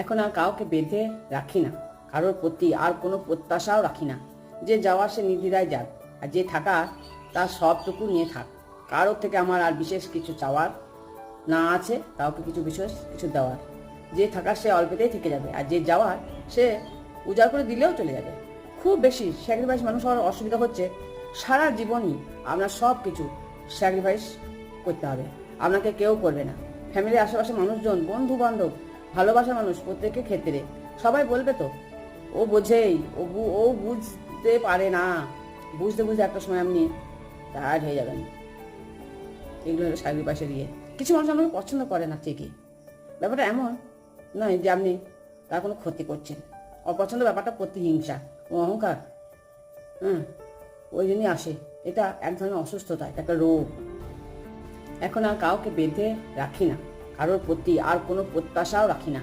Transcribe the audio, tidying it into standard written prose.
এখন আর কাউকে বেঁধে রাখি না, কারোর প্রতি আর কোনো প্রত্যাশাও রাখি না। যে যাওয়ার সে নির্দ্বিধায় যাক, আর যে থাকার তার সবটুকু নিয়ে থাক। কারোর থেকে আমার আর বিশেষ কিছু চাওয়ার না আছে, কাউকে বিশেষ কিছু দেওয়ার। যে থাকার সে অল্পেতেই থেকে যাবে, আর যে যাওয়ার সে উজাড় করে দিলেও চলে যাবে। খুব বেশি স্যাক্রিফাইস মানুষ হওয়ার অসুবিধা হচ্ছে, সারা জীবনই আপনার সব কিছু স্যাক্রিফাইস করতে হবে, আপনাকে কেউ করবে না। ফ্যামিলির আশেপাশে মানুষজন, বন্ধু বান্ধব, ভালোবাসার মানুষ, প্রত্যেকের ক্ষেত্রে সবাই বলবে তো ও বোঝেই, ও বুঝতে পারে না। বুঝতে বুঝতে একটা সময় আপনি টায়ার্ড হয়ে যাবেন। এগুলো হলো স্যাক্রিফাইসের ইয়ে। কিছু মানুষ আমাকে পছন্দ করে না ঠিকই, ব্যাপারটা এমন নয় যে আপনি তার কোনো ক্ষতি করছেন। অপছন্দ ব্যাপারটা প্রতিহিংসা ও অহংকার, ওই জন্যই আসে। এটা এক ধরনের অসুস্থতা, এটা একটা রোগ। এখন আর কাউকে বেঁধে রাখি না, কারোর প্রতি আর কোনো প্রত্যাশাও রাখি না।